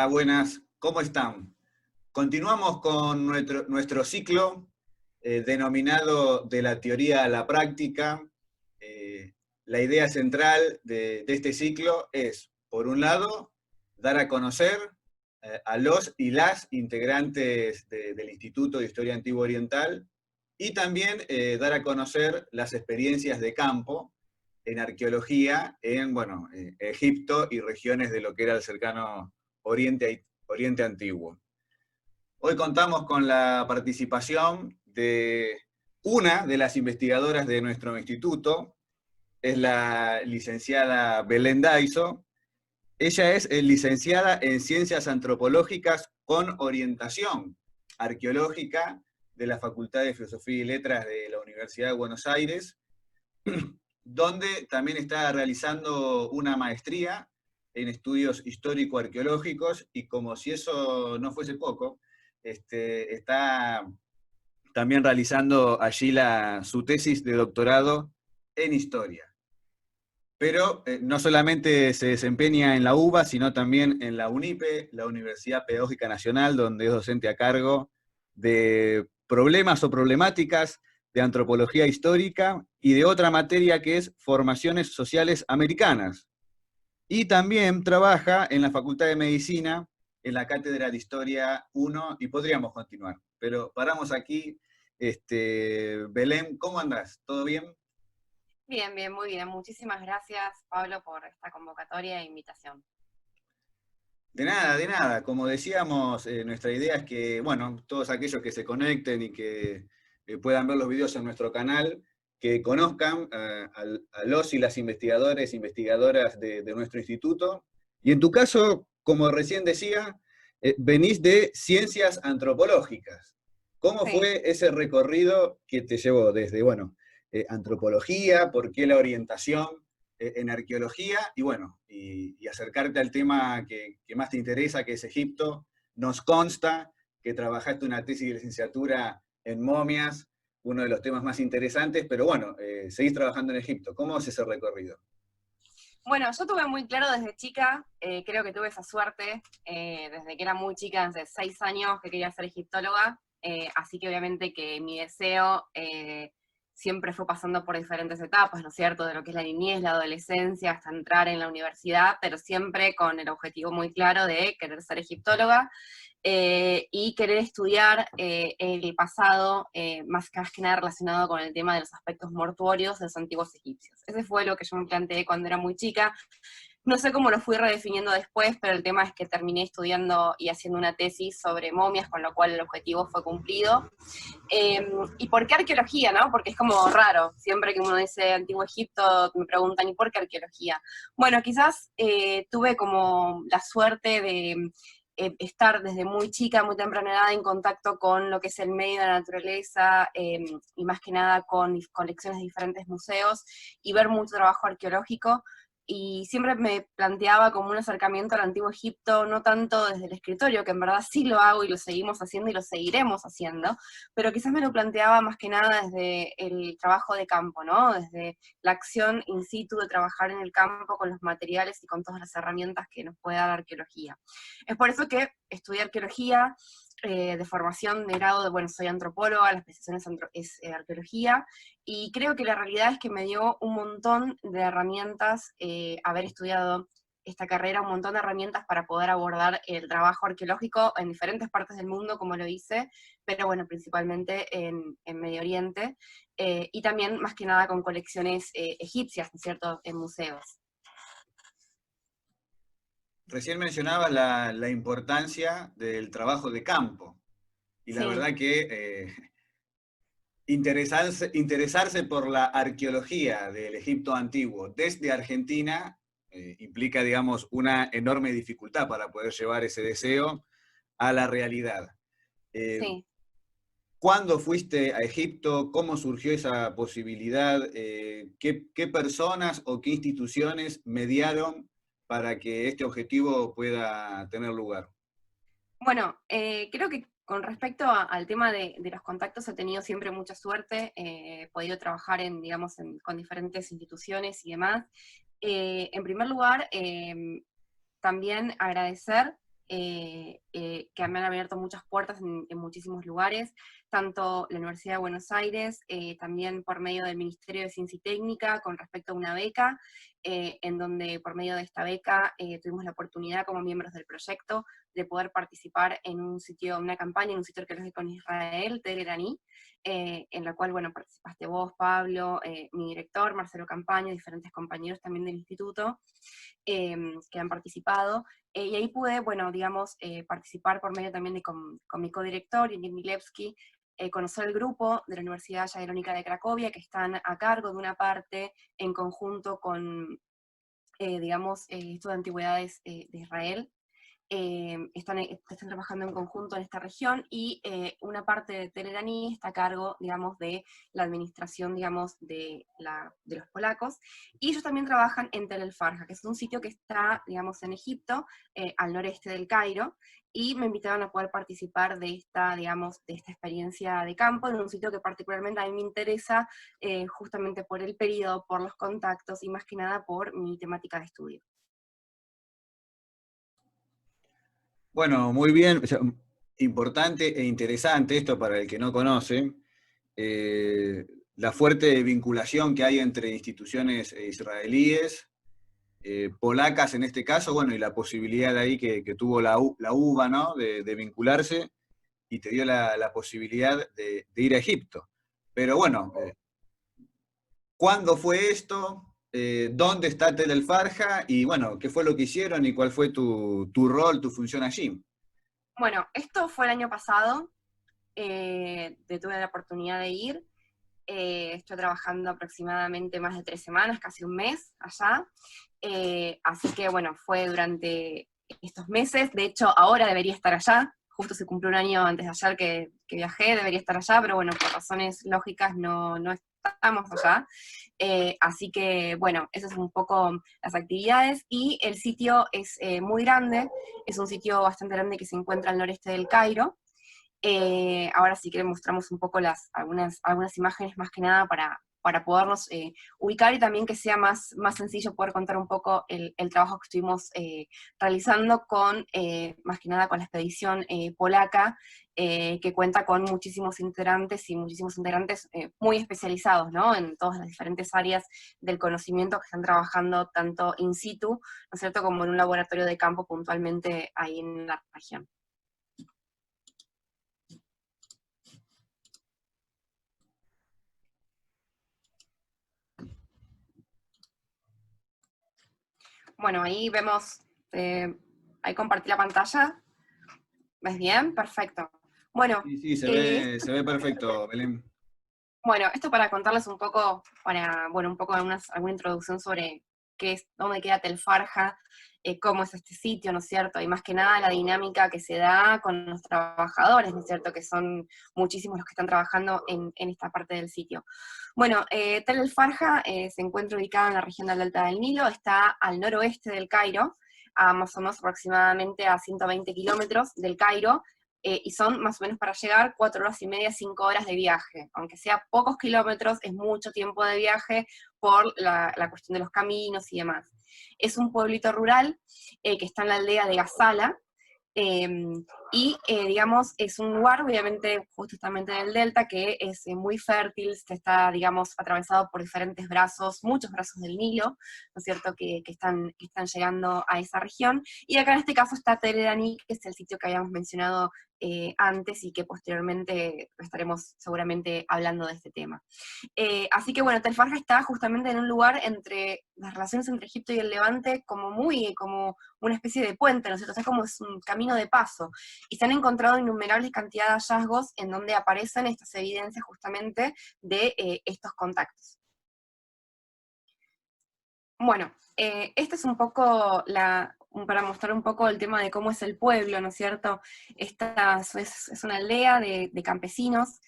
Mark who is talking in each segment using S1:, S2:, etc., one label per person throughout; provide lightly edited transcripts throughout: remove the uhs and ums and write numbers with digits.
S1: Hola, buenas, ¿cómo están? Continuamos con nuestro ciclo denominado De la teoría a la práctica. Eh, la idea central de este ciclo es, por un lado, dar a conocer a los y las integrantes del Instituto de Historia Antigua Oriental y también dar a conocer las experiencias de campo en arqueología en Egipto y regiones de lo que era el cercano Oriente Antiguo. Hoy contamos con la participación de una de las investigadoras de nuestro instituto, es la licenciada Belén Daiso. Ella es licenciada en Ciencias Antropológicas con orientación arqueológica de la Facultad de Filosofía y Letras de la Universidad de Buenos Aires, donde también está realizando una maestría en estudios histórico-arqueológicos, y como si eso no fuese poco, está también realizando allí su tesis de doctorado en historia. Pero no solamente se desempeña en la UBA, sino también en la UNIPE, la Universidad Pedagógica Nacional, donde es docente a cargo de problemas o problemáticas de antropología histórica y de otra materia que es formaciones sociales americanas. Y también trabaja en la Facultad de Medicina, en la Cátedra de Historia 1, y podríamos continuar. Pero paramos aquí. Belén, ¿cómo andás? ¿Todo bien?
S2: Bien, bien, muy bien. Muchísimas gracias, Pablo, por esta convocatoria e invitación.
S1: De nada, de nada. Como decíamos, nuestra idea es que, bueno, todos aquellos que se conecten y que puedan ver los videos en nuestro canal, que conozcan a los y las investigadores, investigadoras de nuestro instituto. Y en tu caso, como recién decía, venís de Ciencias Antropológicas. ¿Cómo
S2: Sí.
S1: fue ese recorrido que te llevó desde, antropología, por qué la orientación en arqueología, y bueno, y acercarte al tema que más te interesa, que es Egipto? Nos consta que trabajaste una tesis de licenciatura en momias, uno de los temas más interesantes, pero bueno, seguís trabajando en Egipto. ¿Cómo es ese recorrido?
S2: Bueno, yo tuve muy claro desde chica, creo que tuve esa suerte, desde que era muy chica, desde 6 años, que quería ser egiptóloga, así que obviamente que mi deseo siempre fue pasando por diferentes etapas, ¿no es cierto?, de lo que es la niñez, la adolescencia, hasta entrar en la universidad, pero siempre con el objetivo muy claro de querer ser egiptóloga. Y querer estudiar el pasado, más que nada relacionado con el tema de los aspectos mortuorios de los antiguos egipcios. Ese fue lo que yo me planteé cuando era muy chica. No sé cómo lo fui redefiniendo después, pero el tema es que terminé estudiando y haciendo una tesis sobre momias, con lo cual el objetivo fue cumplido. ¿Y por qué arqueología, no? Porque es como raro. Siempre que uno dice Antiguo Egipto, me preguntan, ¿y por qué arqueología? Bueno, quizás tuve como la suerte de estar desde muy chica, muy temprana edad, en contacto con lo que es el medio de la naturaleza, y más que nada con colecciones de diferentes museos, y ver mucho trabajo arqueológico, y siempre me planteaba como un acercamiento al Antiguo Egipto, no tanto desde el escritorio, que en verdad sí lo hago y lo seguimos haciendo y lo seguiremos haciendo, pero quizás me lo planteaba más que nada desde el trabajo de campo, ¿no? Desde la acción in situ de trabajar en el campo con los materiales y con todas las herramientas que nos puede dar la arqueología. Es por eso que estudié arqueología, de formación de grado, bueno, soy antropóloga, la especialización es arqueología, y creo que la realidad es que me dio un montón de herramientas, haber estudiado esta carrera, un montón de herramientas para poder abordar el trabajo arqueológico en diferentes partes del mundo, como lo hice, pero bueno, principalmente en Medio Oriente, y también más que nada con colecciones egipcias, ¿no es cierto?, en museos.
S1: Recién mencionabas la importancia del trabajo de campo, y la
S2: Sí.
S1: verdad que interesarse por la arqueología del Egipto antiguo desde Argentina implica, digamos, una enorme dificultad para poder llevar ese deseo a la realidad. Eh,
S2: Sí.
S1: ¿Cuándo fuiste a Egipto? ¿Cómo surgió esa posibilidad? ¿Qué personas o qué instituciones mediaron para que este objetivo pueda tener lugar?
S2: Bueno, creo que con respecto al tema de los contactos he tenido siempre mucha suerte, he podido trabajar digamos, con diferentes instituciones y demás. En primer lugar, también agradecer que me han abierto muchas puertas en muchísimos lugares, tanto la Universidad de Buenos Aires, también por medio del Ministerio de Ciencia y Técnica, con respecto a una beca, en donde por medio de esta beca tuvimos la oportunidad como miembros del proyecto de poder participar en un sitio, una campaña en un sitio arqueológico en Israel, Tel Eraní, en la cual, bueno, participaste vos, Pablo, mi director, Marcelo Campaña, diferentes compañeros también del instituto, que han participado, y ahí pude, bueno, digamos, participar por medio también de con mi codirector, Ingrid Milewski, conocer el grupo de la Universidad Jagiellónica de Cracovia, que están a cargo de una parte en conjunto con, digamos, esto de antigüedades de Israel. Están trabajando en conjunto en esta región, y una parte de Tel Eraní está a cargo, digamos, de la administración, digamos, de los polacos, y ellos también trabajan en Tel el Farja, que es un sitio que está, digamos, en Egipto, al noreste del Cairo, y me invitaron a poder participar de esta, digamos, de esta experiencia de campo, en un sitio que particularmente a mí me interesa, justamente por el periodo, por los contactos, y más que nada por mi temática de estudio.
S1: Bueno, muy bien, o sea, importante e interesante esto para el que no conoce, eh, la fuerte vinculación que hay entre instituciones israelíes, polacas en este caso, bueno, y la posibilidad ahí que tuvo la UBA, ¿no? De vincularse, y te dio la posibilidad de ir a Egipto. Pero bueno, ¿cuándo fue esto? ¿Dónde está Tel El Farja? Y bueno, ¿qué fue lo que hicieron y cuál fue tu rol, tu función allí?
S2: Bueno, esto fue el año pasado, tuve la oportunidad de ir, estoy trabajando aproximadamente más de 3 semanas, casi un mes allá, así que bueno, fue durante estos meses. De hecho ahora debería estar allá, justo se cumplió un año antes de ayer que viajé, debería estar allá, pero bueno, por razones lógicas no estamos allá. Así que bueno, esas son un poco las actividades, y el sitio es muy grande, es un sitio bastante grande que se encuentra al noreste del Cairo. Ahora si quieren mostramos un poco algunas imágenes más que nada para podernos ubicar, y también que sea más sencillo poder contar un poco el trabajo que estuvimos realizando con, más que nada con la expedición polaca, que cuenta con muchísimos integrantes muy especializados, ¿no? En todas las diferentes áreas del conocimiento, que están trabajando tanto in situ, ¿no es cierto?, como en un laboratorio de campo puntualmente ahí en la región. Bueno, ahí vemos, ahí compartí la pantalla. ¿Ves bien? Perfecto. Bueno,
S1: Sí, sí,
S2: eh,
S1: se ve perfecto, Belén.
S2: bueno, esto para contarles un poco, un poco alguna introducción sobre qué es, dónde queda Tel Farja, cómo es este sitio, ¿no es cierto? Y más que nada la dinámica que se da con los trabajadores, ¿no es cierto? Que son muchísimos los que están trabajando en esta parte del sitio. Bueno, Tel El Farja se encuentra ubicada en la región del Delta del Nilo, está al noroeste del Cairo, a más o menos aproximadamente a 120 kilómetros del Cairo, y son más o menos para llegar 4 horas y media, 5 horas de viaje. Aunque sea pocos kilómetros, es mucho tiempo de viaje por la cuestión de los caminos y demás. Es un pueblito rural que está en la aldea de Gazala, eh, y digamos, es un lugar, obviamente, justamente en el delta, que es muy fértil, que está, digamos, atravesado por diferentes brazos, muchos brazos del Nilo, ¿no es cierto?, que están llegando a esa región. Y acá en este caso está Tel Eraní, que es el sitio que habíamos mencionado antes, y que posteriormente estaremos seguramente hablando de este tema. Así que bueno, Tel Farja está justamente en un lugar entre las relaciones entre Egipto y el Levante, como una especie de puente, ¿no es cierto? O sea, como es un camino de paso. Y se han encontrado innumerables cantidades de hallazgos en donde aparecen estas evidencias justamente de estos contactos. Bueno, esta es un poco para mostrar un poco el tema de cómo es el pueblo, ¿no es cierto? Esta es una aldea de campesinos,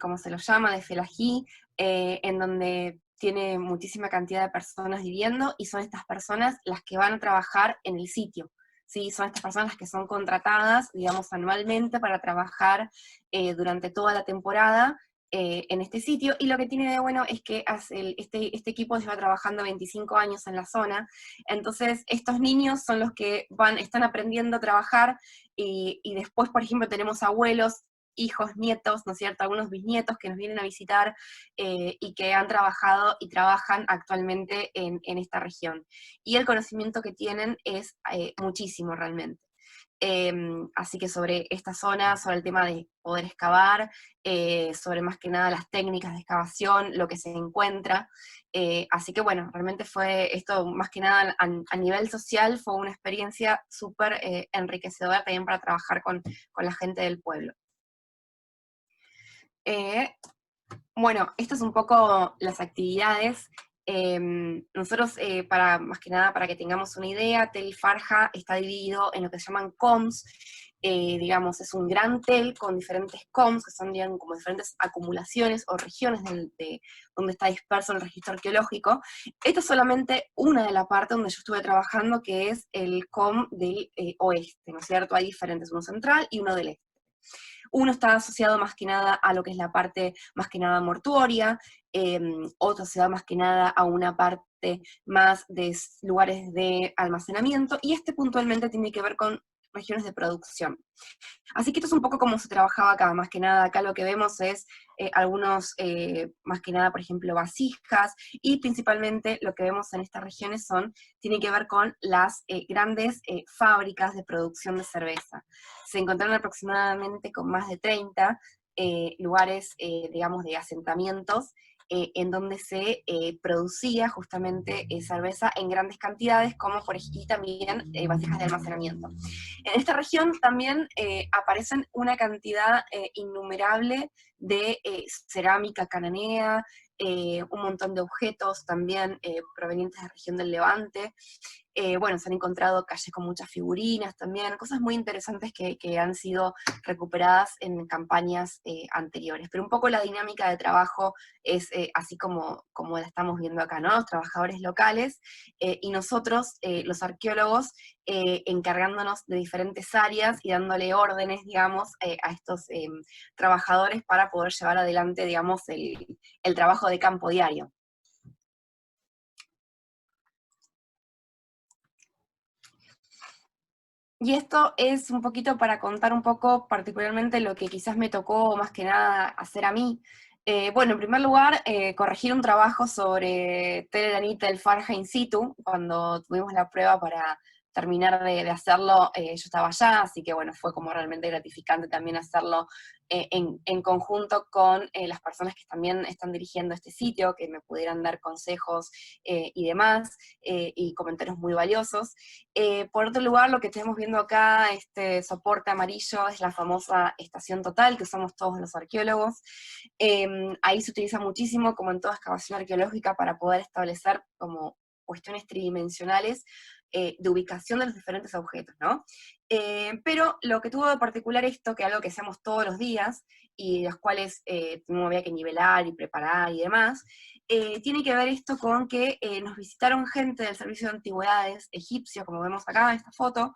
S2: como se los llama, de felají, en donde tiene muchísima cantidad de personas viviendo, y son estas personas las que van a trabajar en el sitio. ¿Sí? Son estas personas las que son contratadas, digamos, anualmente para trabajar durante toda la temporada, en este sitio, y lo que tiene de bueno es que este equipo lleva trabajando 25 años en la zona, entonces estos niños son los que están aprendiendo a trabajar, y después, por ejemplo, tenemos abuelos, hijos, nietos, ¿no es cierto?, algunos bisnietos que nos vienen a visitar, y que han trabajado y trabajan actualmente en esta región. Y el conocimiento que tienen es muchísimo realmente. Así que sobre esta zona, sobre el tema de poder excavar, sobre más que nada las técnicas de excavación, lo que se encuentra. Así que bueno, realmente fue esto, más que nada a nivel social, fue una experiencia súper enriquecedora también para trabajar con la gente del pueblo. Eh, bueno, esto es un poco las actividades. Nosotros, más que nada, para que tengamos una idea, Tel Farja está dividido en lo que se llaman COMS, digamos, es un gran tel con diferentes COMS, que son, digamos, como diferentes acumulaciones o regiones donde está disperso el registro arqueológico. Esta es solamente una de las partes donde yo estuve trabajando, que es el COM del oeste, ¿no es cierto? Hay diferentes, uno central y uno del este. Uno está asociado más que nada a lo que es la parte más que nada mortuoria, otro se da más que nada a una parte más de lugares de almacenamiento, y este puntualmente tiene que ver con regiones de producción. Así que esto es un poco como se trabajaba acá, más que nada acá lo que vemos es algunos, más que nada, por ejemplo, vasijas, y principalmente lo que vemos en estas regiones tiene que ver con las grandes fábricas de producción de cerveza. Se encontraron aproximadamente con más de 30 lugares, digamos, de asentamientos, en donde se producía justamente cerveza en grandes cantidades, como y también vasijas de almacenamiento. En esta región también aparecen una cantidad innumerable de cerámica cananea, un montón de objetos también provenientes de la región del Levante. Bueno, se han encontrado calles con muchas figurinas también, cosas muy interesantes que han sido recuperadas en campañas anteriores. Pero un poco la dinámica de trabajo es así como la estamos viendo acá, ¿no? Los trabajadores locales y nosotros, los arqueólogos, encargándonos de diferentes áreas y dándole órdenes, digamos, a estos trabajadores para poder llevar adelante, digamos, el trabajo de campo diario. Y esto es un poquito para contar un poco particularmente lo que quizás me tocó más que nada hacer a mí. Bueno, en primer lugar, corregir un trabajo sobre Tel Anita el Farja in situ. Cuando tuvimos la prueba para terminar de hacerlo, yo estaba allá, así que bueno, fue como realmente gratificante también hacerlo en conjunto con las personas que también están dirigiendo este sitio, que me pudieran dar consejos y demás, y comentarios muy valiosos. Por otro lugar, lo que estamos viendo acá, este soporte amarillo, es la famosa estación total, que usamos todos los arqueólogos. Ahí se utiliza muchísimo, como en toda excavación arqueológica, para poder establecer como cuestiones tridimensionales de ubicación de los diferentes objetos, ¿no? Pero lo que tuvo de particular esto, que algo que hacemos todos los días, y los cuales no había que nivelar y preparar y demás, tiene que ver esto con que nos visitaron gente del Servicio de Antigüedades egipcio, como vemos acá en esta foto,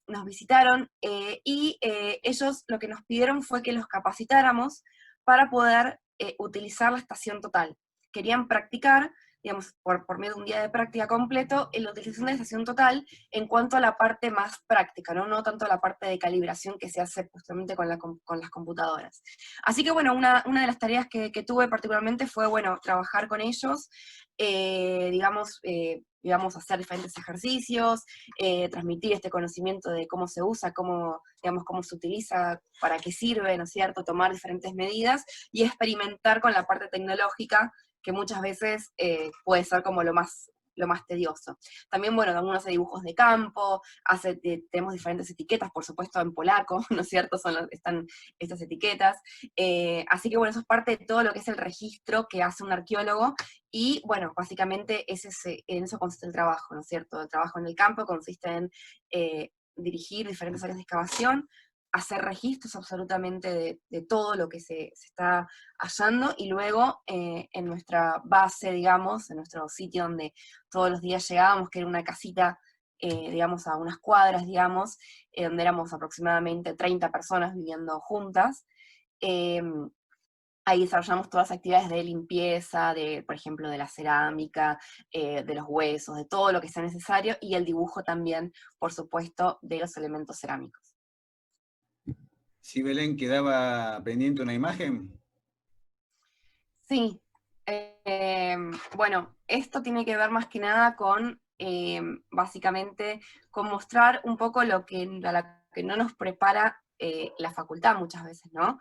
S2: nos visitaron y ellos lo que nos pidieron fue que los capacitáramos para poder utilizar la estación total. Querían practicar, digamos, por medio de un día de práctica completo, en la utilización de la estación total en cuanto a la parte más práctica, no tanto la parte de calibración que se hace justamente con las computadoras. Así que bueno, una de las tareas que tuve particularmente fue, bueno, trabajar con ellos, digamos, hacer diferentes ejercicios, transmitir este conocimiento de cómo se usa, digamos, cómo se utiliza, para qué sirve, ¿no es cierto?, tomar diferentes medidas y experimentar con la parte tecnológica, que muchas veces puede ser como lo más tedioso. También, bueno, algunos hace dibujos de campo, tenemos diferentes etiquetas, por supuesto en polaco, ¿no es cierto?, están estas etiquetas. Así que bueno, eso es parte de todo lo que es el registro que hace un arqueólogo, y bueno, básicamente en eso consiste el trabajo, ¿no es cierto? El trabajo en el campo consiste en dirigir diferentes áreas de excavación, hacer registros absolutamente de todo lo que se está hallando, y luego en nuestra base, digamos, en nuestro sitio donde todos los días llegábamos, que era una casita, digamos, a unas cuadras, digamos, donde éramos aproximadamente 30 personas viviendo juntas, Ahí desarrollamos todas las actividades de limpieza, por ejemplo, de la cerámica, de los huesos, de todo lo que sea necesario, y el dibujo también, por supuesto, de los elementos cerámicos.
S1: Sí, Belén, quedaba pendiente una imagen.
S2: Sí, bueno, esto tiene que ver más que nada con, básicamente, con mostrar un poco lo que, a la que no nos prepara la facultad muchas veces, ¿no?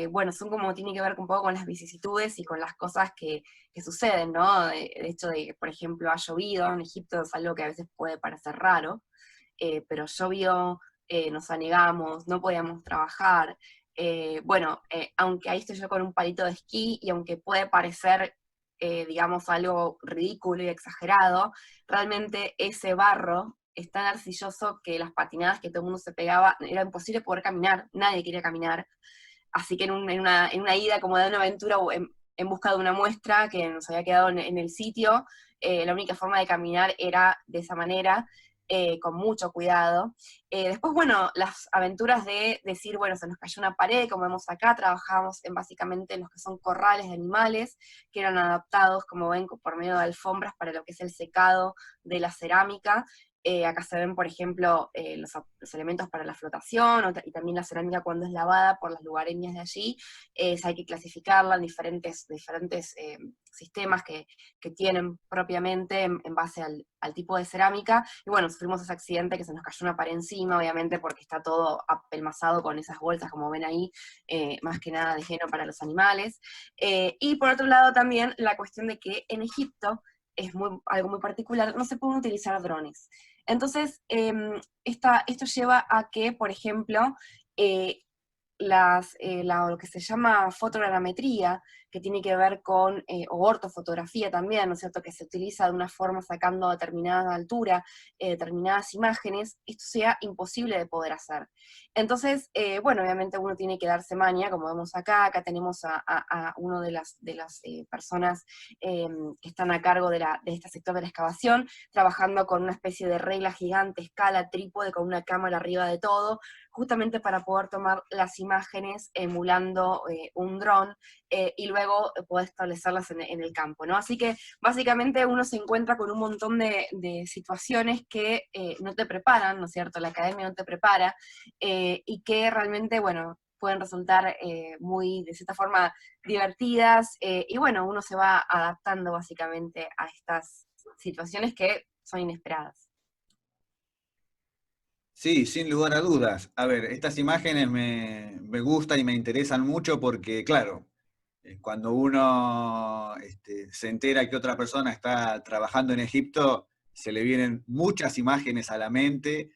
S2: Bueno, son como, tiene que ver un poco con las vicisitudes y con las cosas que suceden, ¿no? De hecho de que, por ejemplo, ha llovido en Egipto es algo que a veces puede parecer raro, pero llovió, nos anegamos, no podíamos trabajar. Bueno, aunque ahí estoy yo con un palito de esquí, y aunque puede parecer, digamos, algo ridículo y exagerado, realmente ese barro es tan arcilloso que las patinadas que todo el mundo se pegaba, era imposible poder caminar, nadie quería caminar. Así que en una ida como de una aventura en busca de una muestra que nos había quedado en el sitio, la única forma de caminar era de esa manera, con mucho cuidado. Después, bueno, las aventuras de decir, bueno, se nos cayó una pared, como vemos acá, trabajábamos en básicamente en los que son corrales de animales, que eran adaptados, como ven, por medio de alfombras para lo que es el secado de la cerámica. Acá se ven, por ejemplo, los elementos para la flotación, y también la cerámica cuando es lavada por las lugareñas de allí. Hay que clasificarla en diferentes sistemas que tienen propiamente en base al tipo de cerámica. Y bueno, sufrimos ese accidente que se nos cayó una pared encima, obviamente porque está todo apelmazado con esas bolsas, como ven ahí, más que nada de heno para los animales. Y por otro lado también la cuestión de que en Egipto, algo muy particular, no se pueden utilizar drones. Entonces, esto lleva a que, por ejemplo, eh, lo que se llama fotogrametría, que tiene que ver con, o ortofotografía también, ¿no es cierto?, que se utiliza de una forma sacando a determinada altura, determinadas imágenes, esto sea imposible de poder hacer. Entonces, bueno, obviamente uno tiene que darse maña, como vemos acá tenemos a uno de las personas que están a cargo de este sector de la excavación, trabajando con una especie de regla gigante, escala, trípode, con una cámara arriba de todo, justamente para poder tomar las imágenes emulando un dron, y luego poder establecerlas en el campo, ¿no? Así que básicamente uno se encuentra con un montón de situaciones que no te preparan, ¿no es cierto? La academia no te prepara, y que realmente, bueno, pueden resultar muy, de cierta forma, divertidas, y bueno, uno se va adaptando básicamente a estas situaciones que son inesperadas.
S1: Sí, sin lugar a dudas. A ver, estas imágenes me gustan y me interesan mucho porque, claro, cuando uno se entera que otra persona está trabajando en Egipto, se le vienen muchas imágenes a la mente,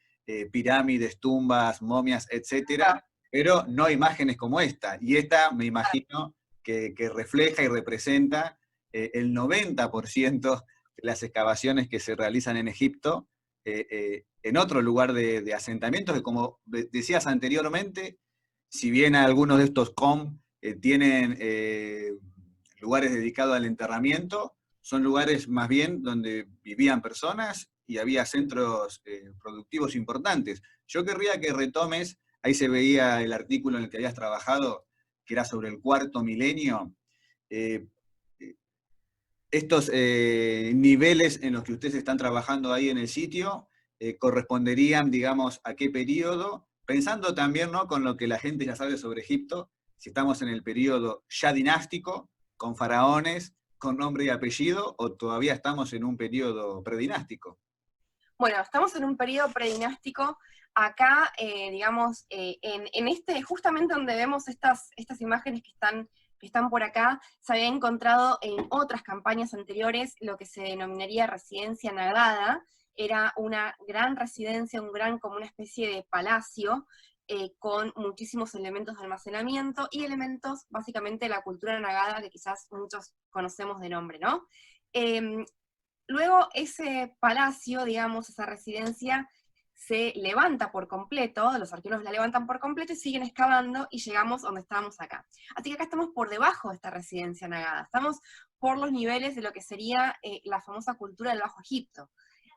S1: pirámides, tumbas, momias, etcétera, pero no imágenes como esta. Y esta me imagino que refleja y representa el 90% de las excavaciones que se realizan en Egipto, en otro lugar de asentamientos que, como decías anteriormente, si bien algunos de estos tienen lugares dedicados al enterramiento, son lugares más bien donde vivían personas y había centros productivos importantes. Yo querría que retomes, ahí se veía el artículo en el que habías trabajado, que era sobre el cuarto milenio. Eh, Estos niveles en los que ustedes están trabajando ahí en el sitio corresponderían, digamos, a qué periodo, pensando también, ¿no?, con lo que la gente ya sabe sobre Egipto, si estamos en el periodo ya dinástico, con faraones, con nombre y apellido, o todavía estamos en un periodo predinástico.
S2: Bueno, estamos en un periodo predinástico. Acá, digamos, en este, justamente donde vemos estas imágenes que están por acá, se había encontrado en otras campañas anteriores lo que se denominaría residencia nagada. Era una gran residencia, como una especie de palacio, con muchísimos elementos de almacenamiento y elementos, básicamente, de la cultura nagada, que quizás muchos conocemos de nombre, ¿no? Luego ese palacio, digamos, esa residencia, se levanta por completo, los arqueólogos la levantan por completo y siguen excavando, y llegamos donde estábamos acá. Así que acá estamos por debajo de esta residencia nagada, estamos por los niveles de lo que sería la famosa cultura del Bajo Egipto.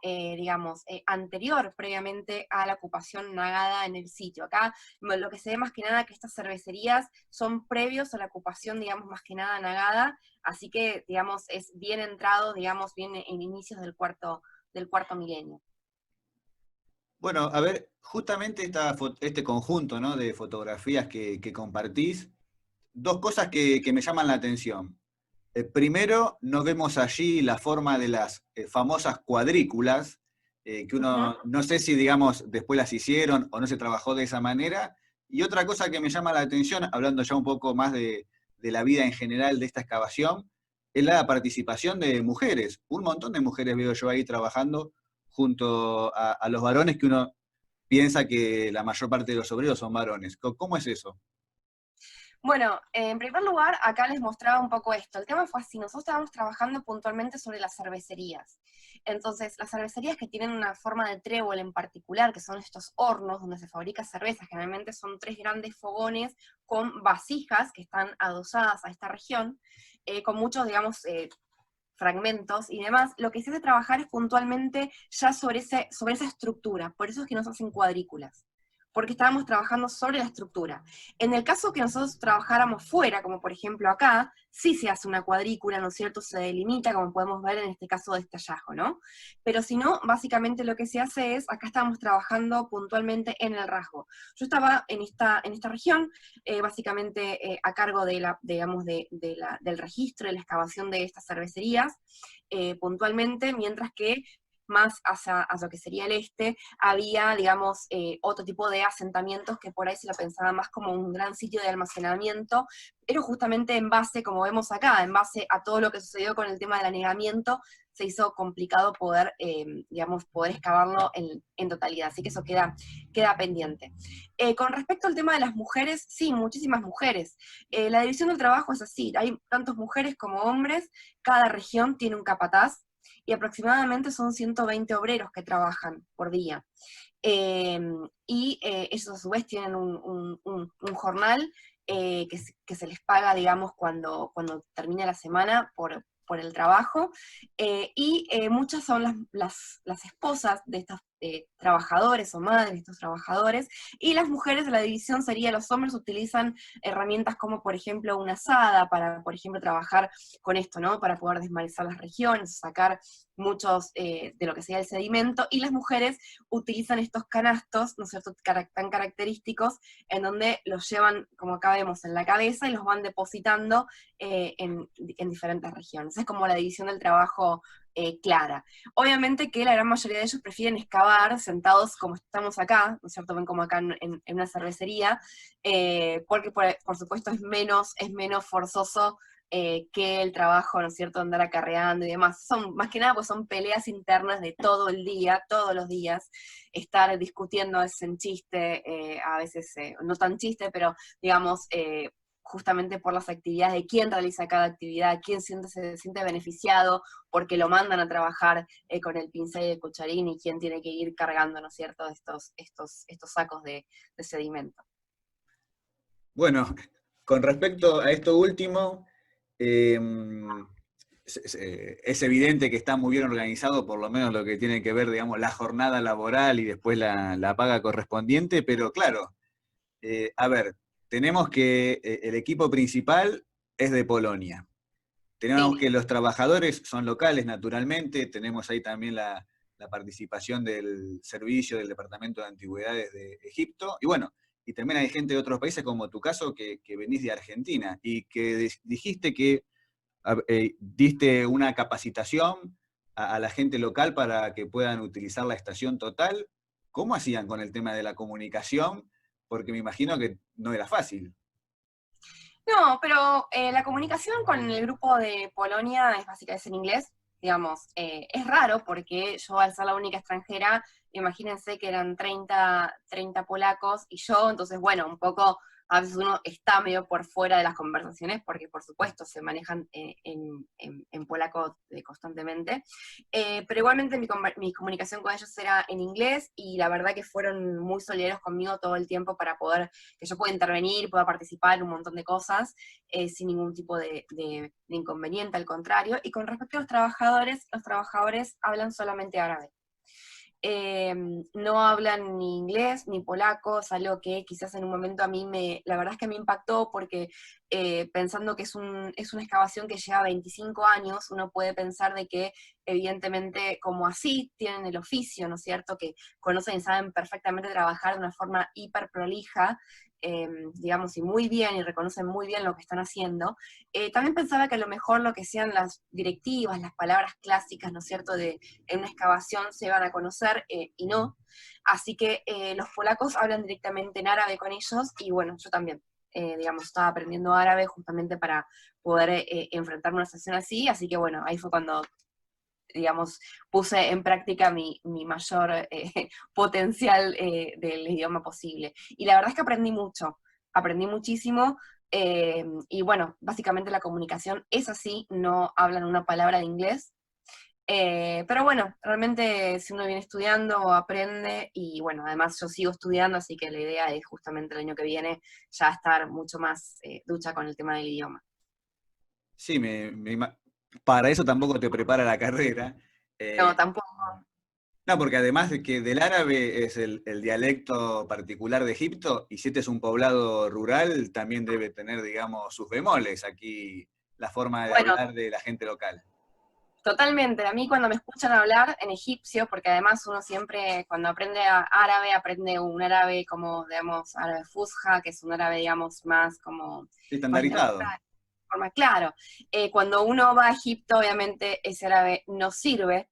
S2: digamos, anterior previamente a la ocupación nagada en el sitio. Acá lo que se ve más que nada que estas cervecerías son previos a la ocupación, digamos, más que nada nagada, así que, digamos, es bien entrado, digamos, bien en inicios del cuarto milenio.
S1: Bueno, a ver, justamente este conjunto, ¿no?, de fotografías que compartís, dos cosas que me llaman la atención. Primero, nos vemos allí la forma de las famosas cuadrículas, que
S2: Ujú.
S1: uno no sé si, digamos, después las hicieron o no se trabajó de esa manera. Y otra cosa que me llama la atención, hablando ya un poco más de la vida en general de esta excavación, es la participación de mujeres. Un montón de mujeres veo yo ahí trabajando junto a los varones, que uno piensa que la mayor parte de los obreros son varones. ¿Cómo es eso?
S2: Bueno, en primer lugar, acá les mostraba un poco esto. El tema fue así, nosotros estábamos trabajando puntualmente sobre las cervecerías. Entonces, las cervecerías que tienen una forma de trébol en particular, que son estos hornos donde se fabrica cerveza, generalmente son 3 grandes fogones con vasijas que están adosadas a esta región, con muchos, digamos, fragmentos y demás. Lo que se hace trabajar es puntualmente ya sobre esa estructura, por eso es que nos hacen cuadrículas, porque estábamos trabajando sobre la estructura. En el caso que nosotros trabajáramos fuera, como por ejemplo acá, sí se hace una cuadrícula, ¿no es cierto? Se delimita, como podemos ver en este caso de este hallazgo, ¿no? Pero si no, básicamente lo que se hace es, acá estamos trabajando puntualmente en el rasgo. Yo estaba en esta región, básicamente a cargo de digamos, del registro, de la excavación de estas cervecerías, puntualmente, mientras que más hacia lo que sería el este, había, digamos, otro tipo de asentamientos que por ahí se lo pensaba más como un gran sitio de almacenamiento, pero justamente en base, como vemos acá, en base a todo lo que sucedió con el tema del anegamiento, se hizo complicado poder, digamos, poder excavarlo en totalidad, así que eso queda pendiente. Con respecto al tema de las mujeres, sí, muchísimas mujeres. La división del trabajo es así, hay tantos mujeres como hombres, cada región tiene un capataz, y aproximadamente son 120 obreros que trabajan por día. Eh, Ellos a su vez tienen un jornal que se les paga, digamos, cuando termina la semana por el trabajo, muchas son las esposas de estos trabajadores o madres de estos trabajadores, y las mujeres de la división sería, los hombres utilizan herramientas como por ejemplo una azada para, por ejemplo, trabajar con esto, ¿no? Para poder desmalezar las regiones, sacar muchos de lo que sería el sedimento, y las mujeres utilizan estos canastos, ¿no es cierto?, tan característicos, en donde los llevan, como acá vemos, en la cabeza y los van depositando en diferentes regiones. Es como la división del trabajo clara. Obviamente que la gran mayoría de ellos prefieren excavar sentados como estamos acá, ¿no es cierto?, ven como acá en una cervecería, porque por supuesto es menos forzoso que el trabajo, ¿no es cierto?, andar acarreando y demás. Son, más que nada, pues son peleas internas de todo el día, todos los días, estar discutiendo a veces en chiste, a veces no tan chiste, pero digamos, justamente por las actividades de quién realiza cada actividad, quién se siente beneficiado porque lo mandan a trabajar con el pincel y el cucharín, y quién tiene que ir cargando, ¿no es cierto?, estos sacos de sedimento.
S1: Bueno, con respecto a esto último, eh, es evidente que está muy bien organizado, por lo menos lo que tiene que ver, digamos, la jornada laboral y después la paga correspondiente, pero claro, a ver, tenemos que el equipo principal es de Polonia. Tenemos
S2: Sí.
S1: que los trabajadores son locales, naturalmente. Tenemos ahí también la participación del servicio del Departamento de Antigüedades de Egipto. Y bueno, y también hay gente de otros países, como tu caso, que venís de Argentina y que dijiste que diste una capacitación a la gente local para que puedan utilizar la estación total. ¿Cómo hacían con el tema de la comunicación? Porque me imagino que no era fácil.
S2: No, pero la comunicación con el grupo de Polonia es básicamente es en inglés, digamos. Es raro porque yo, al ser la única extranjera, imagínense que eran 30 polacos y yo, entonces bueno, un poco a veces uno está medio por fuera de las conversaciones porque por supuesto se manejan en polaco constantemente. Pero igualmente mi comunicación con ellos era en inglés, y la verdad que fueron muy solidarios conmigo todo el tiempo para poder que yo pueda intervenir, pueda participar en un montón de cosas sin ningún tipo de inconveniente, al contrario. Y con respecto a los trabajadores hablan solamente árabe. No hablan ni inglés ni polaco, es algo que quizás en un momento a mí la verdad es que me impactó porque pensando que es una excavación que lleva 25 años, uno puede pensar de que evidentemente como así tienen el oficio, ¿no es cierto? Que conocen y saben perfectamente trabajar de una forma hiper prolija, digamos, y muy bien, y reconocen muy bien lo que están haciendo. También pensaba que a lo mejor lo que sean las directivas, las palabras clásicas, ¿no es cierto?, en una excavación se van a conocer y no. Así que los polacos hablan directamente en árabe con ellos y bueno, yo también, digamos, estaba aprendiendo árabe justamente para poder enfrentarme a una situación así que bueno, ahí fue cuando, digamos, puse en práctica mi mayor potencial del idioma posible. Y la verdad es que aprendí muchísimo, y bueno, básicamente la comunicación es así, no hablan una palabra de inglés, pero bueno, realmente si uno viene estudiando, aprende, y bueno, además yo sigo estudiando, así que la idea es justamente el año que viene ya estar mucho más ducha con el tema del idioma.
S1: Sí, para eso tampoco te prepara la carrera.
S2: No,
S1: Eh,
S2: tampoco.
S1: no, porque además de que del árabe es el dialecto particular de Egipto, y si este es un poblado rural, también debe tener, digamos, sus bemoles aquí la forma de
S2: Bueno,
S1: hablar de la gente local.
S2: totalmente. A mí cuando me escuchan hablar en egipcio, porque además uno siempre cuando aprende árabe, aprende un árabe como, digamos, árabe fusha, que es un árabe, digamos, más como, más
S1: Estandarizado.
S2: neutral, forma, claro. Cuando uno va a Egipto, obviamente ese árabe no sirve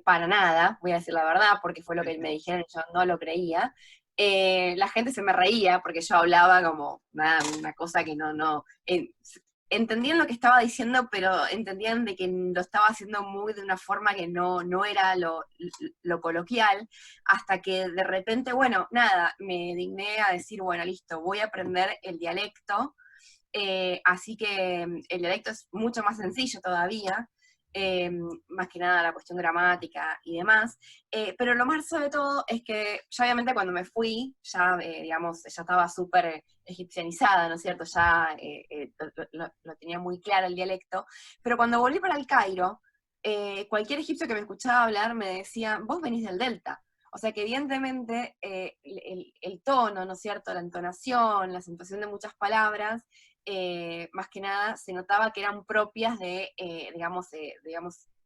S2: para nada, voy a decir la verdad, porque fue lo que me dijeron y yo no lo creía. La gente se me reía porque yo hablaba como nada, una cosa que entendían lo que estaba diciendo, pero entendían de que lo estaba haciendo muy de una forma que no era lo coloquial, hasta que de repente, bueno, nada, me digné a decir, bueno, listo, voy a aprender el dialecto, así que el dialecto es mucho más sencillo todavía, eh, más que nada la cuestión gramática y demás, pero lo más sobre todo es que ya obviamente cuando me fui, ya digamos, ya estaba súper egipcianizada, ¿no es cierto? Ya lo tenía muy claro el dialecto, pero cuando volví para el Cairo, cualquier egipcio que me escuchaba hablar me decía, vos venís del Delta. O sea que evidentemente el tono, ¿no es cierto? La entonación, la acentuación de muchas palabras, más que nada se notaba que eran propias de, digamos,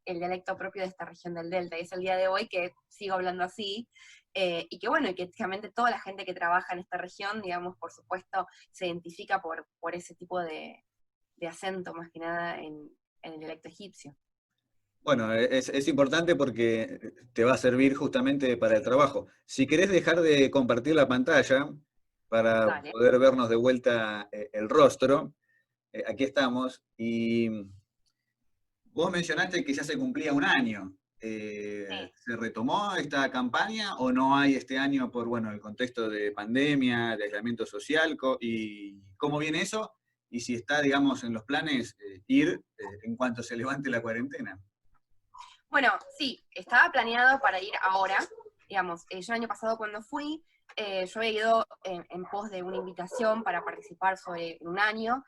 S2: el dialecto propio de esta región del Delta, y es el día de hoy que sigo hablando así, y que bueno, y que prácticamente toda la gente que trabaja en esta región, digamos, por supuesto, se identifica por ese tipo de acento, más que nada en el dialecto egipcio.
S1: Bueno, es importante porque te va a servir justamente para el trabajo. Si querés dejar de compartir la pantalla para
S2: Dale.
S1: poder vernos de vuelta el rostro, aquí estamos. Y vos mencionaste que ya se cumplía un año.
S2: Sí.
S1: ¿Se retomó esta campaña o no hay este año por bueno, el contexto de pandemia, de aislamiento social? ¿Y cómo viene eso? Y si está, digamos, en los planes ir en cuanto se levante la cuarentena.
S2: Bueno, sí, estaba planeado para ir ahora, digamos, yo el año pasado cuando fui, yo he ido en pos de una invitación para participar sobre un año,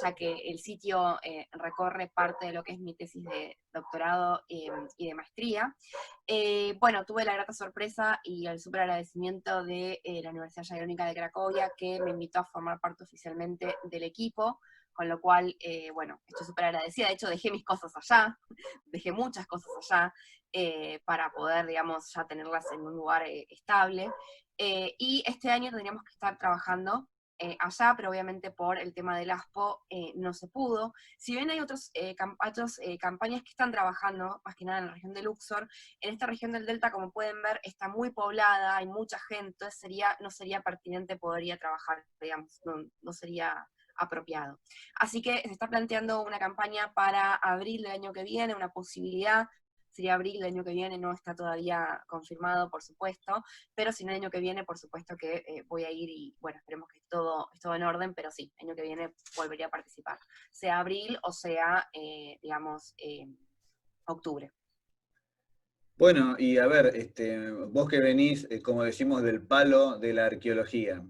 S2: ya que el sitio recorre parte de lo que es mi tesis de doctorado y de maestría. Bueno, tuve la grata sorpresa y el súper agradecimiento de la Universidad Jagellónica de Cracovia, que me invitó a formar parte oficialmente del equipo, con lo cual, bueno, estoy súper agradecida. De hecho, dejé mis cosas allá, dejé muchas cosas allá para poder, digamos, ya tenerlas en un lugar estable. Y este año tendríamos que estar trabajando allá, pero obviamente por el tema del ASPO no se pudo. Si bien hay otras campañas que están trabajando, más que nada en la región de Luxor, en esta región del Delta, como pueden ver, está muy poblada, hay mucha gente, entonces no sería pertinente poder ir a trabajar, digamos, no sería apropiado. Así que se está planteando una campaña para abril del año que viene, una posibilidad, sería abril del año que viene, no está todavía confirmado, por supuesto, pero si no el año que viene, por supuesto que voy a ir y, bueno, esperemos que es todo en orden, pero sí, el año que viene volvería a participar, sea abril o sea, digamos, octubre.
S1: Bueno, y a ver, vos que venís, como decimos, del palo de la arqueología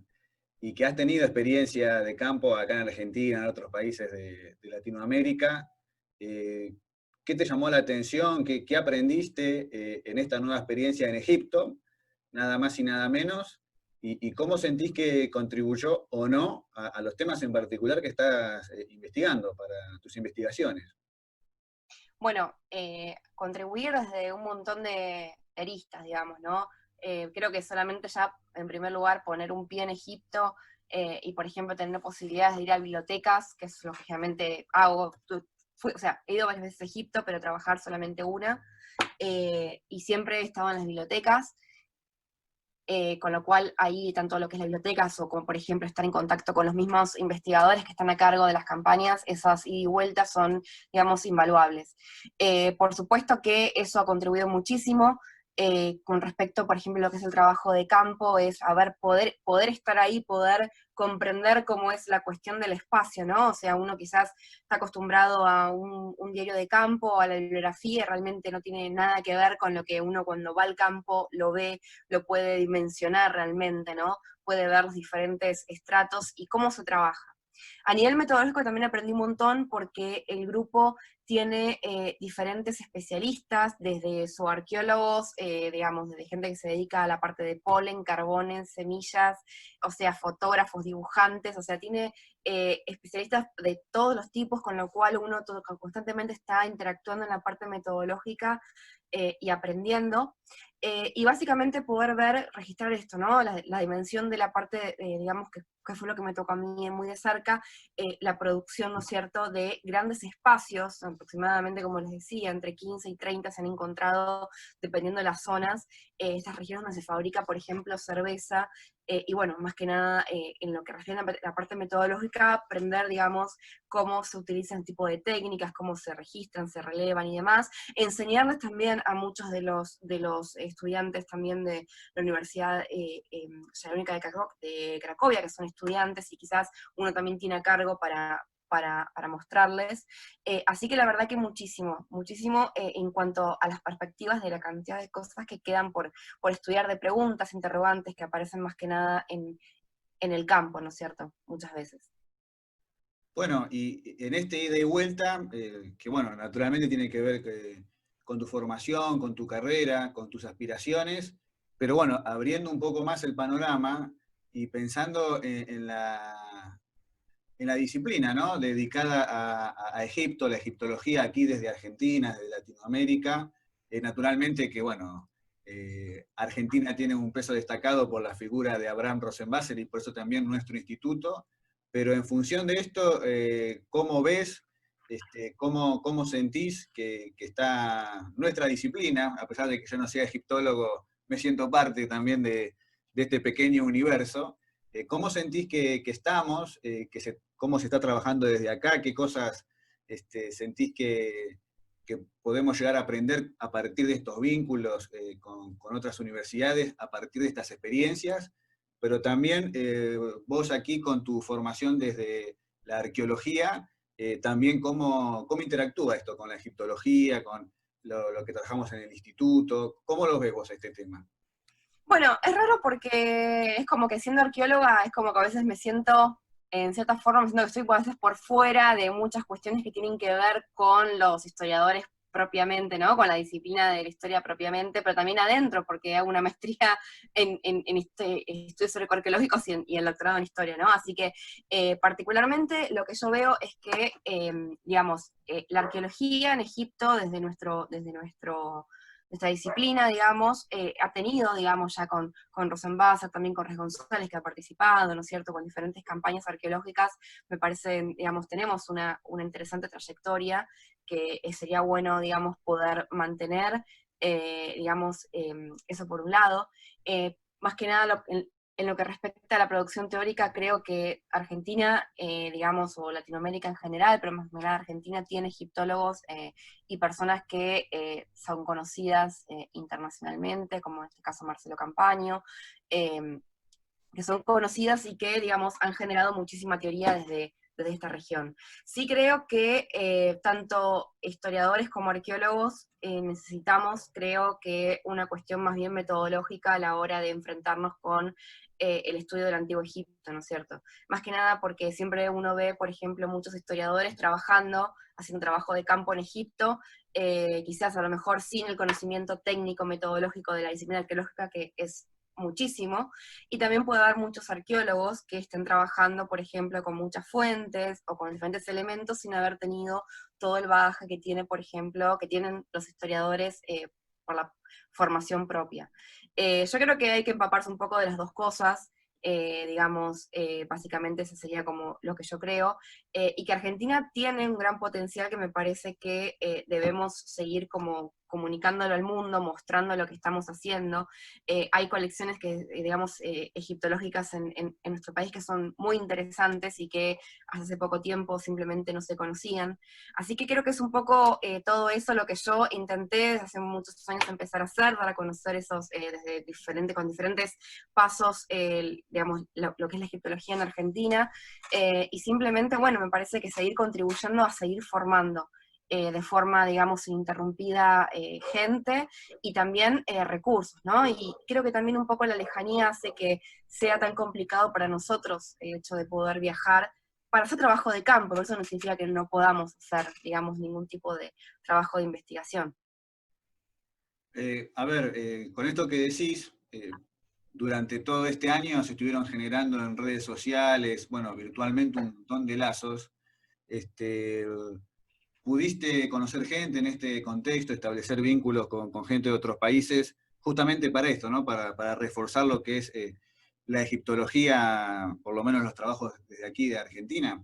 S1: y que has tenido experiencia de campo acá en Argentina, en otros países de Latinoamérica, eh, ¿Qué te llamó la atención? ¿Qué aprendiste en esta nueva experiencia en Egipto? Nada más y nada menos. ¿Y cómo sentís que contribuyó o no a los temas en particular que estás investigando para tus investigaciones?
S2: Bueno, contribuir desde un montón de aristas, digamos, ¿no? Creo que solamente ya, en primer lugar, poner un pie en Egipto y, por ejemplo, tener posibilidades de ir a bibliotecas, que es lo que generalmente hago. O sea, he ido varias veces a Egipto, pero trabajar solamente una, y siempre he estado en las bibliotecas. Con lo cual ahí tanto lo que es las bibliotecas o como por ejemplo estar en contacto con los mismos investigadores que están a cargo de las campañas, esas ida y vueltas son, digamos, invaluables. Por supuesto que eso ha contribuido muchísimo. Con respecto, por ejemplo, a lo que es el trabajo de campo, es poder estar ahí, poder comprender cómo es la cuestión del espacio, ¿no? O sea, uno quizás está acostumbrado a un diario de campo, a la bibliografía, y realmente no tiene nada que ver con lo que uno cuando va al campo lo ve, lo puede dimensionar realmente, ¿no? Puede ver los diferentes estratos y cómo se trabaja. A nivel metodológico también aprendí un montón porque el grupo tiene diferentes especialistas, desde zooarqueólogos, digamos, desde gente que se dedica a la parte de polen, carbones, semillas, o sea, fotógrafos, dibujantes, o sea, tiene especialistas de todos los tipos, con lo cual uno constantemente está interactuando en la parte metodológica y aprendiendo. Y básicamente poder ver, registrar esto, ¿no? La dimensión de la parte, digamos, que fue lo que me tocó a mí muy de cerca, la producción, ¿no es cierto?, de grandes espacios, aproximadamente, como les decía, entre 15 y 30 se han encontrado, dependiendo de las zonas, estas regiones donde se fabrica, por ejemplo, cerveza, y bueno, más que nada, en lo que refiere a la parte metodológica, aprender, digamos, cómo se utilizan tipo de técnicas, cómo se registran, se relevan y demás, enseñarles también a muchos de los estudiantes también de la Universidad Jerónica de Cracovia, que son estudiantes y quizás uno también tiene a cargo para mostrarles. Así que la verdad que muchísimo, muchísimo en cuanto a las perspectivas de la cantidad de cosas que quedan por estudiar, de preguntas, interrogantes que aparecen más que nada en el campo, ¿no es cierto? Muchas veces.
S1: Bueno, y en este ida y vuelta, que bueno, naturalmente tiene que ver con tu formación, con tu carrera, con tus aspiraciones, pero bueno, abriendo un poco más el panorama y pensando en la disciplina, ¿no? Dedicada a Egipto, la egiptología aquí desde Argentina, desde Latinoamérica, naturalmente que bueno, Argentina tiene un peso destacado por la figura de Abraham Rosenbasser y por eso también nuestro instituto, pero en función de esto, ¿cómo ves, cómo sentís que está nuestra disciplina? A pesar de que yo no sea egiptólogo, me siento parte también de este pequeño universo. ¿Cómo sentís que estamos? ¿Cómo se está trabajando desde acá? ¿Qué cosas sentís que podemos llegar a aprender a partir de estos vínculos con otras universidades, a partir de estas experiencias? Pero también vos aquí con tu formación desde la arqueología, también cómo interactúa esto con la egiptología, con lo que trabajamos en el instituto. ¿Cómo lo ves vos este tema?
S2: Bueno, es raro porque es como que siendo arqueóloga, es como que a veces me siento, en cierta forma, me siento que estoy a veces por fuera de muchas cuestiones que tienen que ver con los historiadores propiamente, ¿no? Con la disciplina de la historia propiamente, pero también adentro, porque hago una maestría en estudios arqueológicos y el doctorado en historia, ¿no? Así que particularmente lo que yo veo es que, digamos, la arqueología en Egipto, nuestra disciplina, digamos, ha tenido, digamos, ya con Rosenbasser, también con Res González, que ha participado, ¿no es cierto?, con diferentes campañas arqueológicas, me parece, digamos, tenemos una interesante trayectoria que sería bueno, digamos, poder mantener, digamos, eso por un lado. Más que nada, en lo que respecta a la producción teórica, creo que Argentina, digamos, o Latinoamérica en general, pero más que nada Argentina tiene egiptólogos y personas que son conocidas internacionalmente, como en este caso Marcelo Campaño, eh, que son conocidas y que, digamos, han generado muchísima teoría desde esta región. Sí creo que tanto historiadores como arqueólogos necesitamos, creo que una cuestión más bien metodológica a la hora de enfrentarnos con el estudio del Antiguo Egipto, ¿no es cierto? Más que nada porque siempre uno ve, por ejemplo, muchos historiadores trabajando, haciendo trabajo de campo en Egipto, quizás a lo mejor sin el conocimiento técnico, metodológico de la disciplina arqueológica, que es muchísimo, y también puede haber muchos arqueólogos que estén trabajando, por ejemplo, con muchas fuentes o con diferentes elementos sin haber tenido todo el bagaje que tiene, por ejemplo, que tienen los historiadores por la formación propia. Yo creo que hay que empaparse un poco de las dos cosas, digamos, básicamente eso sería como lo que yo creo, y que Argentina tiene un gran potencial que me parece que debemos seguir como comunicándolo al mundo, mostrando lo que estamos haciendo. Hay colecciones que, digamos, egiptológicas en nuestro país que son muy interesantes y que hace poco tiempo simplemente no se conocían. Así que creo que es un poco todo eso lo que yo intenté desde hace muchos años empezar a hacer, dar a conocer esos, con diferentes pasos, digamos, lo que es la egiptología en Argentina, y simplemente, bueno, me parece que seguir contribuyendo a seguir formando de forma, digamos, ininterrumpida gente y también recursos, ¿no? Y creo que también un poco la lejanía hace que sea tan complicado para nosotros el hecho de poder viajar para hacer trabajo de campo, pero eso no significa que no podamos hacer, digamos, ningún tipo de trabajo de investigación.
S1: A ver, con esto que decís, durante todo este año se estuvieron generando en redes sociales, bueno, virtualmente un montón de lazos. Este, ¿Pudiste conocer gente en este contexto, establecer vínculos con gente de otros países, justamente para esto, ¿no? Para reforzar lo que es la egiptología, por lo menos los trabajos desde aquí de Argentina?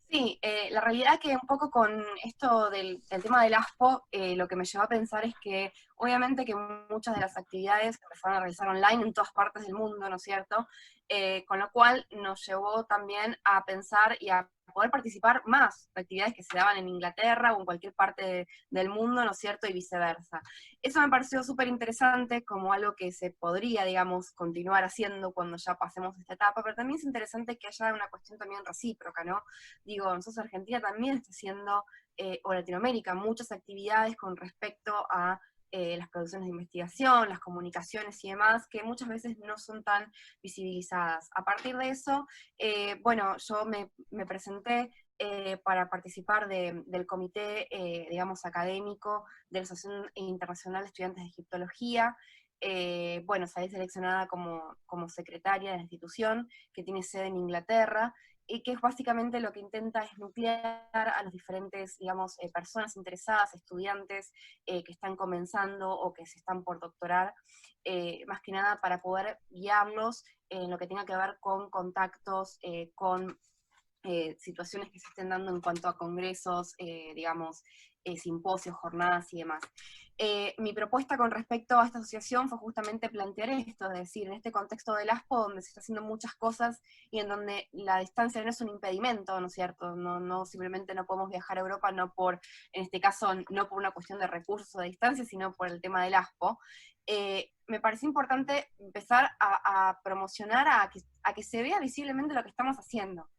S2: Sí, la realidad que un poco con esto del tema del ASPO, lo que me llevó a pensar es que obviamente que muchas de las actividades se empezaron a realizar online en todas partes del mundo, ¿no es cierto? Con lo cual nos llevó también a pensar y a poder participar más de actividades que se daban en Inglaterra o en cualquier parte del mundo, ¿no es cierto? Y viceversa. Eso me pareció súper interesante como algo que se podría, digamos, continuar haciendo cuando ya pasemos esta etapa, pero también es interesante que haya una cuestión también recíproca, ¿no? Digo, nosotros Argentina también está haciendo, o Latinoamérica, muchas actividades con respecto a las producciones de investigación, las comunicaciones y demás, que muchas veces no son tan visibilizadas. A partir de eso, bueno, yo me presenté para participar del comité, digamos, académico de la Asociación Internacional de Estudiantes de Egiptología. Bueno, salí seleccionada como secretaria de la institución, que tiene sede en Inglaterra, y que básicamente lo que intenta es nuclear a los diferentes, digamos, personas interesadas, estudiantes que están comenzando o que se están por doctorar, más que nada para poder guiarlos en lo que tenga que ver con contactos, con situaciones que se estén dando en cuanto a congresos, digamos, simposios, jornadas y demás. Mi propuesta con respecto a esta asociación fue justamente plantear esto, es decir, en este contexto del ASPO, donde se está haciendo muchas cosas y en donde la distancia no es un impedimento, ¿no es cierto? No simplemente no podemos viajar a Europa, no por, en este caso, no por una cuestión de recursos o de distancia, sino por el tema del ASPO. Me parece importante empezar a promocionar, a que se vea visiblemente lo que estamos haciendo.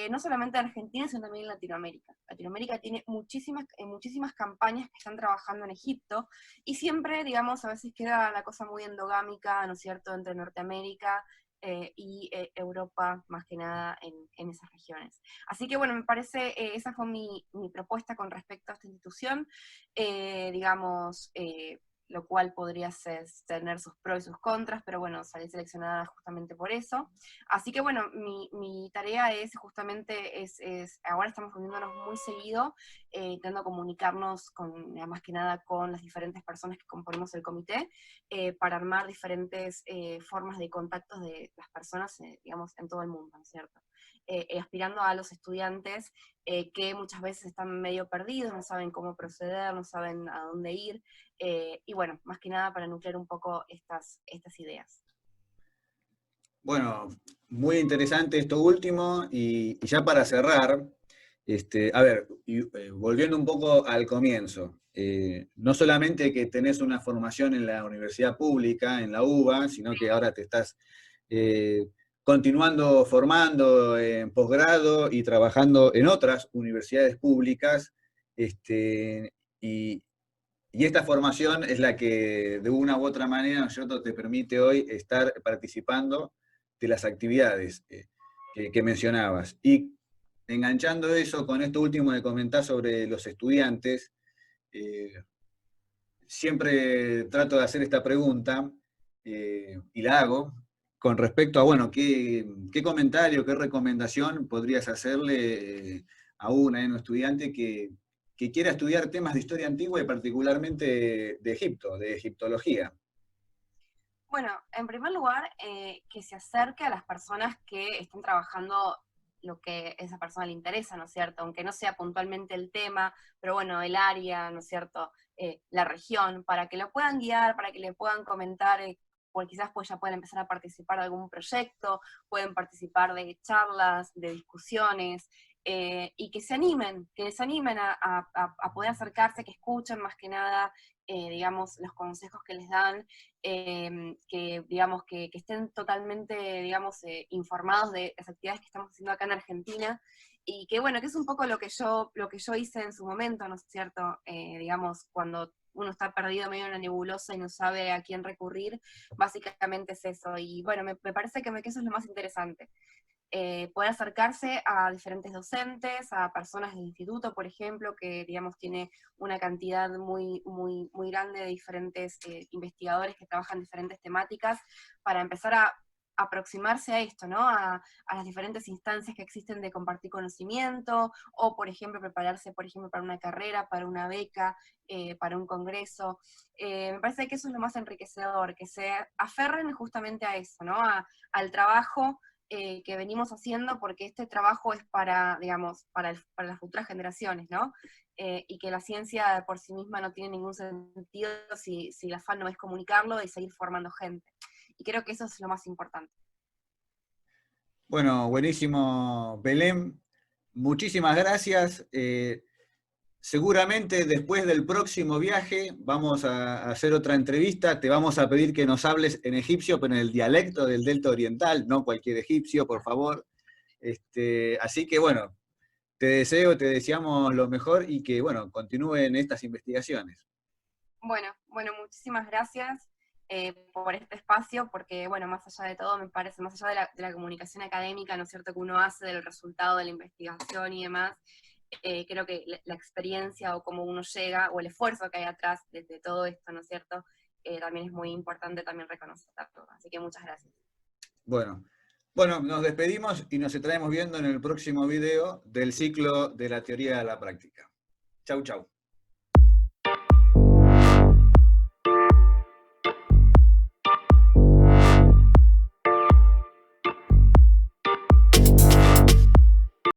S2: No solamente en Argentina, sino también en Latinoamérica. Latinoamérica tiene muchísimas campañas que están trabajando en Egipto, y siempre, digamos, a veces queda la cosa muy endogámica, ¿no es cierto?, entre Norteamérica y Europa, más que nada en esas regiones. Así que bueno, me parece, esa fue mi propuesta con respecto a esta institución, digamos, lo cual podría tener sus pros y sus contras, pero bueno, salí seleccionada justamente por eso. Así que bueno, mi tarea es justamente, ahora estamos reuniéndonos muy seguido, intentando comunicarnos más que nada con las diferentes personas que componemos el comité, para armar diferentes formas de contactos de las personas, digamos, en todo el mundo, ¿no es cierto? Aspirando a los estudiantes que muchas veces están medio perdidos, no saben cómo proceder, no saben a dónde ir, y bueno, más que nada para nuclear un poco estas ideas.
S1: Bueno, muy interesante esto último, y ya para cerrar, a ver, volviendo un poco al comienzo, no solamente que tenés una formación en la universidad pública, en la UBA, sino que ahora te estás continuando formando en posgrado y trabajando en otras universidades públicas, y, y esta formación es la que de una u otra manera, ¿no es cierto?, te permite hoy estar participando de las actividades que mencionabas. Y enganchando eso con esto último que comentás sobre los estudiantes, siempre trato de hacer esta pregunta, y la hago, con respecto a, bueno, ¿qué comentario, qué recomendación podrías hacerle a un estudiante que quiera estudiar temas de historia antigua y particularmente de Egipto, de egiptología?
S2: Bueno, en primer lugar, que se acerque a las personas que están trabajando lo que a esa persona le interesa, ¿no es cierto? Aunque no sea puntualmente el tema, pero bueno, el área, ¿no es cierto? La región, para que lo puedan guiar, para que le puedan comentar, porque quizás pues ya pueden empezar a participar de algún proyecto, pueden participar de charlas, de discusiones, y que se animen a poder acercarse, que escuchen más que nada, digamos, los consejos que les dan, que, digamos, que estén totalmente, digamos, informados de las actividades que estamos haciendo acá en Argentina, y que, bueno, que es un poco lo que yo hice en su momento, ¿no es cierto? Digamos, cuando uno está perdido medio en la nebulosa y no sabe a quién recurrir, básicamente es eso, y bueno, me parece que eso es lo más interesante. Poder acercarse a diferentes docentes, a personas del instituto, por ejemplo, que digamos tiene una cantidad muy grande de diferentes investigadores que trabajan diferentes temáticas, para empezar a aproximarse a esto, ¿no? A las diferentes instancias que existen de compartir conocimiento, o por ejemplo prepararse, por ejemplo, para una carrera, para una beca, para un congreso. Me parece que eso es lo más enriquecedor, que se aferren justamente a eso, ¿no? Al trabajo que venimos haciendo, porque este trabajo es para, digamos, para las futuras generaciones, ¿no? Y que la ciencia por sí misma no tiene ningún sentido si el afán no es comunicarlo y seguir formando gente. Y creo que eso es lo más importante.
S1: Bueno, buenísimo, Belén. Muchísimas gracias. Seguramente después del próximo viaje vamos a hacer otra entrevista. Te vamos a pedir que nos hables en egipcio, pero en el dialecto del Delta Oriental, no cualquier egipcio, por favor. Así que bueno, te deseamos lo mejor y que bueno, continúen estas investigaciones.
S2: Bueno, muchísimas gracias por este espacio, porque, bueno, más allá de todo, me parece, más allá de la comunicación académica, ¿no es cierto?, que uno hace del resultado de la investigación y demás, creo que la experiencia o cómo uno llega, o el esfuerzo que hay atrás de todo esto, ¿no es cierto?, también es muy importante también reconocerlo. Así que muchas gracias.
S1: Bueno, bueno, nos despedimos y nos estaremos viendo en el próximo video del ciclo de la teoría de la práctica. Chau, chau.